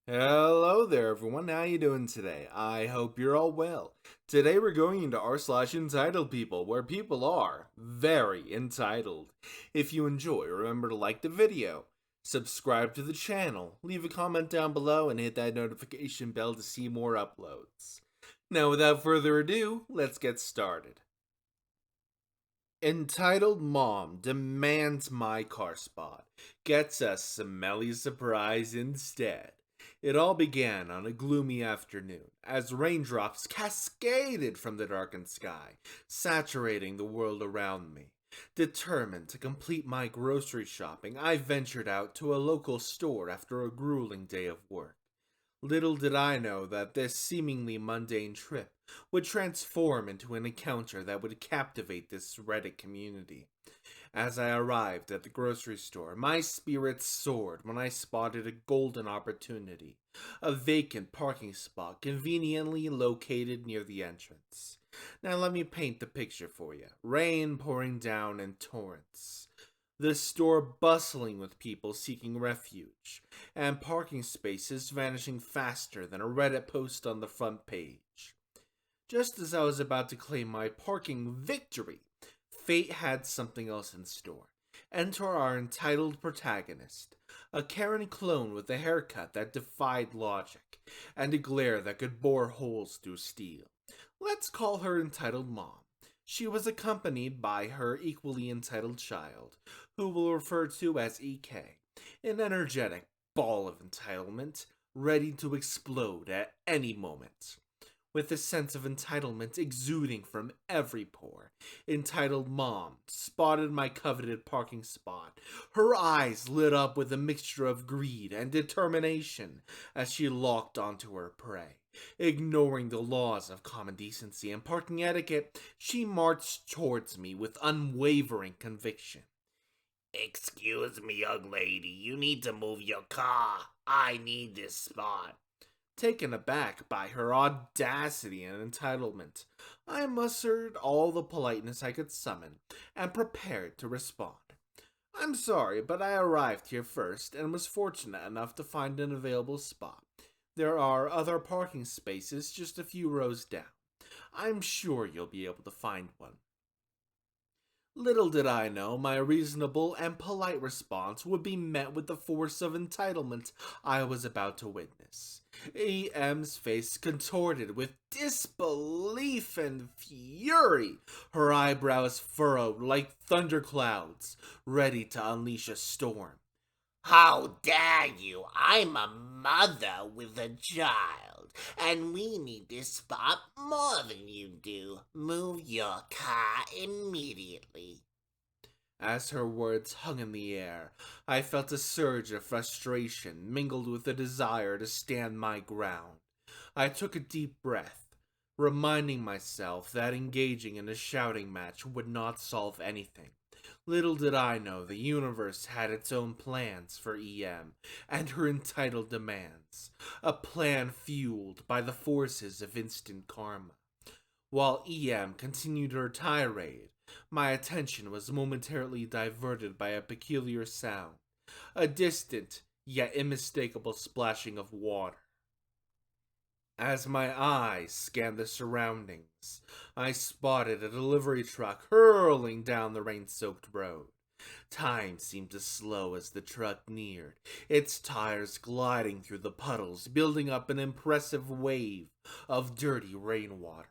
Hello there, everyone. How you doing today? I hope you're all well. Today we're going into r/entitled people, where people are very entitled. If you enjoy, remember to like the video, subscribe to the channel, leave a comment down below, and hit that notification bell to see more uploads. Now, without further ado, let's get started. Entitled mom demands my car spot, gets a smelly surprise instead. It all began on a gloomy afternoon as raindrops cascaded from the darkened sky, saturating the world around me. Determined to complete my grocery shopping, I ventured out to a local store after a grueling day of work. Little did I know that this seemingly mundane trip would transform into an encounter that would captivate this Reddit community. As I arrived at the grocery store, my spirits soared when I spotted a golden opportunity, a vacant parking spot conveniently located near the entrance. Now let me paint the picture for you. Rain pouring down in torrents. The store bustling with people seeking refuge, and parking spaces vanishing faster than a Reddit post on the front page. Just as I was about to claim my parking victory, fate had something else in store. Enter our entitled protagonist, a Karen clone with a haircut that defied logic, and a glare that could bore holes through steel. Let's call her Entitled Mom. She was accompanied by her equally entitled child, who we'll refer to as EK, an energetic ball of entitlement, ready to explode at any moment. With a sense of entitlement exuding from every pore, Entitled Mom spotted my coveted parking spot. Her eyes lit up with a mixture of greed and determination as she locked onto her prey. Ignoring the laws of common decency and parking etiquette, she marched towards me with unwavering conviction. Excuse me, young lady, you need to move your car. I need this spot. Taken aback by her audacity and entitlement, I mustered all the politeness I could summon and prepared to respond. I'm sorry, but I arrived here first and was fortunate enough to find an available spot. There are other parking spaces just a few rows down. I'm sure you'll be able to find one. Little did I know my reasonable and polite response would be met with the force of entitlement I was about to witness. EM's face contorted with disbelief and fury, her eyebrows furrowed like thunderclouds, ready to unleash a storm. How dare you? I'm a mother with a child, and we need this spot more than you do. Move your car immediately. As her words hung in the air, I felt a surge of frustration mingled with a desire to stand my ground. I took a deep breath, reminding myself that engaging in a shouting match would not solve anything. Little did I know the universe had its own plans for EM and her entitled demands, a plan fueled by the forces of instant karma. While EM continued her tirade, my attention was momentarily diverted by a peculiar sound, a distant yet unmistakable splashing of water. As my eyes scanned the surroundings, I spotted a delivery truck hurling down the rain-soaked road. Time seemed to slow as the truck neared, its tires gliding through the puddles, building up an impressive wave of dirty rainwater.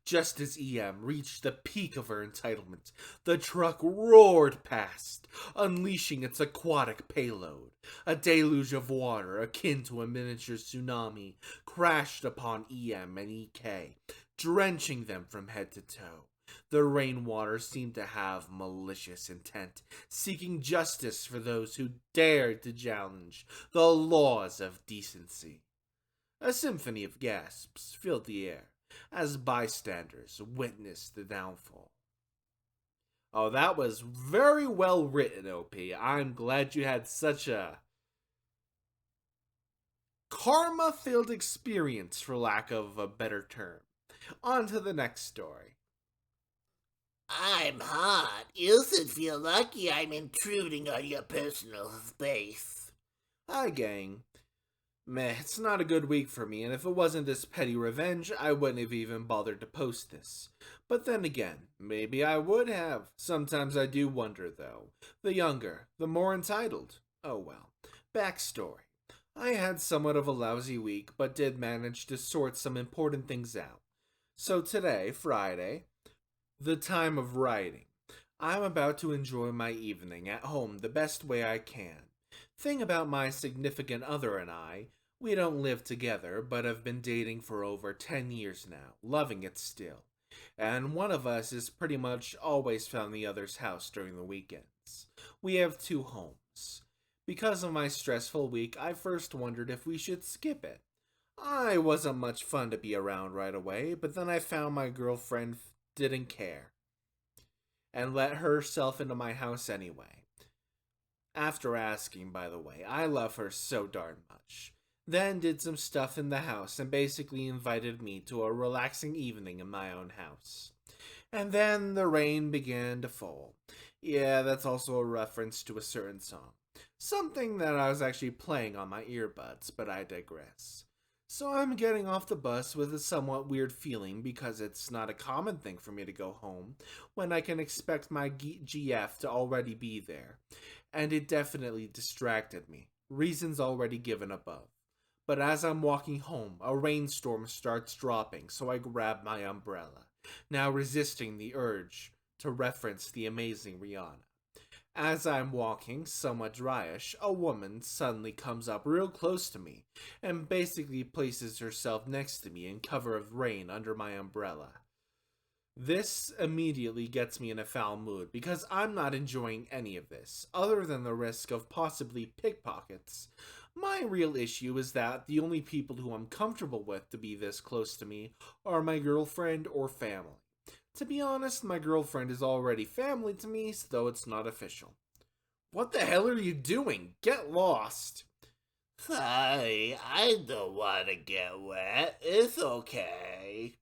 Just as EM reached the peak of her entitlement, the truck roared past, unleashing its aquatic payload. A deluge of water, akin to a miniature tsunami, crashed upon EM and EK, drenching them from head to toe. The rainwater seemed to have malicious intent, seeking justice for those who dared to challenge the laws of decency. A symphony of gasps filled the air as bystanders witnessed the downfall. Oh, that was very well written, OP. I'm glad you had such a karma-filled experience, for lack of a better term. On to the next story. I'm hot. You should feel lucky I'm intruding on your personal space. Hi, gang. Meh, it's not a good week for me, and if it wasn't this petty revenge, I wouldn't have even bothered to post this. But then again, maybe I would have. Sometimes I do wonder, though. The younger, the more entitled. Oh well. Backstory. I had somewhat of a lousy week, but did manage to sort some important things out. So today, Friday, the time of writing, I'm about to enjoy my evening at home the best way I can. Thing about my significant other and I, we don't live together, but have been dating for over 10 years now, loving it still. And one of us is pretty much always found the other's house during the weekends. We have two homes. Because of my stressful week, I first wondered if we should skip it. I wasn't much fun to be around right away, but then I found my girlfriend didn't care and let herself into my house anyway. After asking, by the way, I love her so darn much. Then did some stuff in the house and basically invited me to a relaxing evening in my own house. And then the rain began to fall. Yeah, that's also a reference to a certain song. Something that I was actually playing on my earbuds, but I digress. So I'm getting off the bus with a somewhat weird feeling because it's not a common thing for me to go home when I can expect my GF to already be there. And it definitely distracted me. Reasons already given above. But as I'm walking home, a rainstorm starts dropping, so I grab my umbrella, now resisting the urge to reference the amazing Rihanna. As I'm walking, somewhat dryish, a woman suddenly comes up real close to me and basically places herself next to me in cover of rain under my umbrella. This immediately gets me in a foul mood because I'm not enjoying any of this, other than the risk of possibly pickpockets. My real issue is that the only people who I'm comfortable with to be this close to me are my girlfriend or family. To be honest, my girlfriend is already family to me, though it's not official. What the hell are you doing? Get lost! Sorry, I don't want to get wet. It's okay.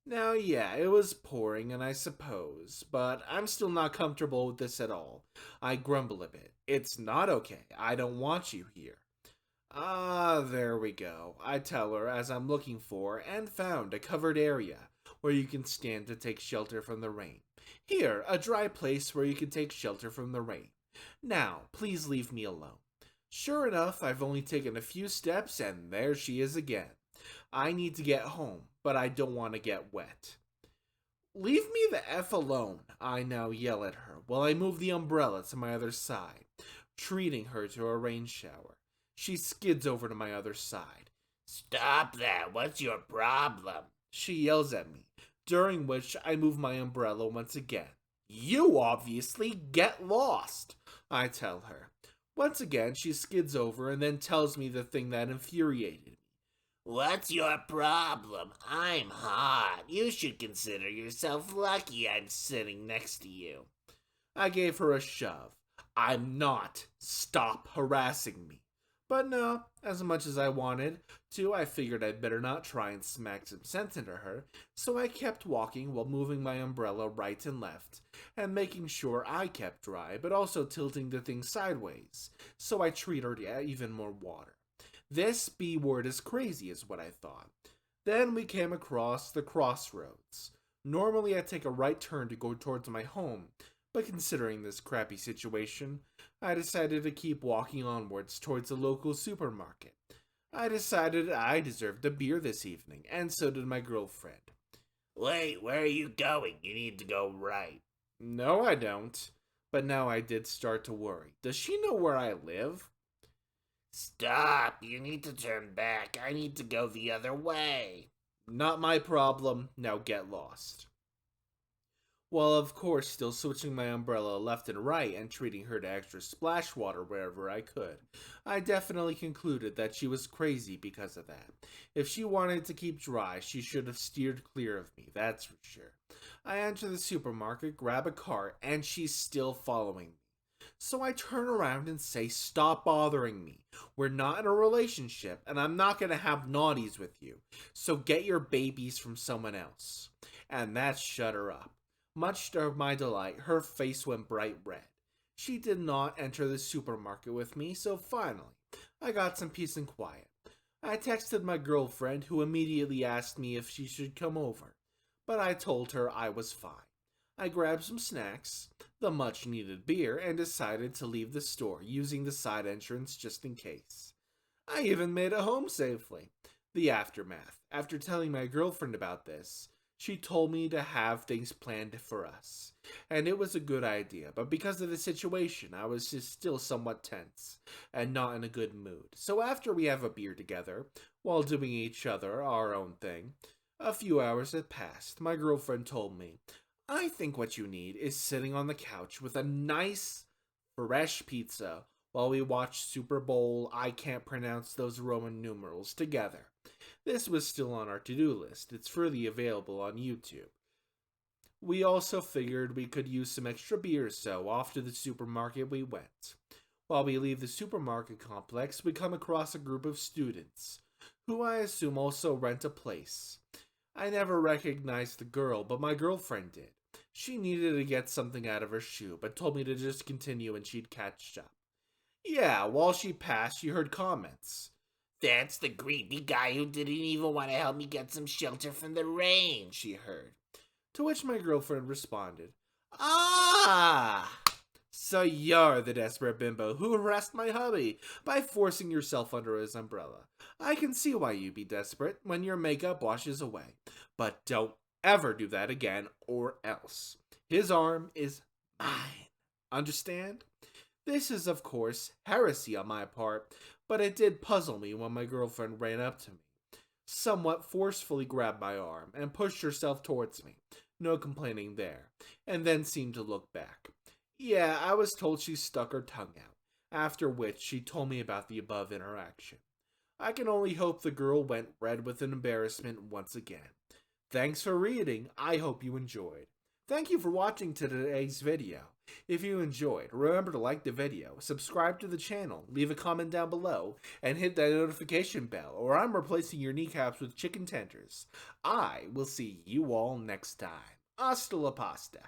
Now, yeah, it was pouring, and I suppose, but I'm still not comfortable with this at all. I grumble a bit. It's not okay. I don't want you here. Ah, there we go, I tell her as I'm looking for and found a covered area where you can stand to take shelter from the rain. Here, a dry place where you can take shelter from the rain. Now, please leave me alone. Sure enough, I've only taken a few steps and there she is again. I need to get home, but I don't want to get wet. Leave me the F alone, I now yell at her while I move the umbrella to my other side, treating her to a rain shower. She skids over to my other side. Stop that. What's your problem? She yells at me, during which I move my umbrella once again. You obviously get lost, I tell her. Once again, she skids over and then tells me the thing that infuriated me. What's your problem? I'm hot. You should consider yourself lucky I'm sitting next to you. I gave her a shove. I'm not. Stop harassing me. But no, as much as I wanted to, I figured I'd better not try and smack some sense into her, so I kept walking while moving my umbrella right and left, and making sure I kept dry, but also tilting the thing sideways, so I treat her to even more water. This B word is crazy, is what I thought. Then we came across the crossroads. Normally I take a right turn to go towards my home, but considering this crappy situation, I decided to keep walking onwards towards the local supermarket. I decided I deserved a beer this evening, and so did my girlfriend. Wait, where are you going? You need to go right. No, I don't. But now I did start to worry. Does she know where I live? Stop. You need to turn back. I need to go the other way. Not my problem. Now get lost. While of course still switching my umbrella left and right and treating her to extra splash water wherever I could, I definitely concluded that she was crazy because of that. If she wanted to keep dry, she should have steered clear of me, that's for sure. I enter the supermarket, grab a cart, and she's still following me. So I turn around and say, stop bothering me. We're not in a relationship, and I'm not going to have naughties with you. So get your babies from someone else. And that shut her up. Much to my delight, her face went bright red. She did not enter the supermarket with me, so finally, I got some peace and quiet. I texted my girlfriend, who immediately asked me if she should come over, but I told her I was fine. I grabbed some snacks, the much needed beer, and decided to leave the store using the side entrance just in case. I even made it home safely. The aftermath. After telling my girlfriend about this, she told me to have things planned for us. And it was a good idea, but because of the situation, I was just still somewhat tense and not in a good mood. So after we have a beer together, while doing each other our own thing, a few hours had passed. My girlfriend told me, I think what you need is sitting on the couch with a nice, fresh pizza while we watch Super Bowl, I can't pronounce those Roman numerals, together. This was still on our to-do list. It's freely available on YouTube. We also figured we could use some extra beer, so off to the supermarket we went. While we leave the supermarket complex, we come across a group of students, who I assume also rent a place. I never recognized the girl, but my girlfriend did. She needed to get something out of her shoe, but told me to just continue and she'd catch up. Yeah, while she passed, she heard comments. That's the greedy guy who didn't even want to help me get some shelter from the rain, she heard. To which my girlfriend responded, Ah! So you're the desperate bimbo who harassed my hubby by forcing yourself under his umbrella. I can see why you'd be desperate when your makeup washes away. But don't ever do that again, or else. His arm is mine. Understand? This is, of course, heresy on my part, but it did puzzle me when my girlfriend ran up to me, somewhat forcefully grabbed my arm, and pushed herself towards me. No complaining there, and then seemed to look back. Yeah, I was told she stuck her tongue out, after which she told me about the above interaction. I can only hope the girl went red with embarrassment once again. Thanks for reading. I hope you enjoyed. Thank you for watching today's video. If you enjoyed, remember to like the video, subscribe to the channel, leave a comment down below, and hit that notification bell, or I'm replacing your kneecaps with chicken tenders. I will see you all next time. Hasta la pasta.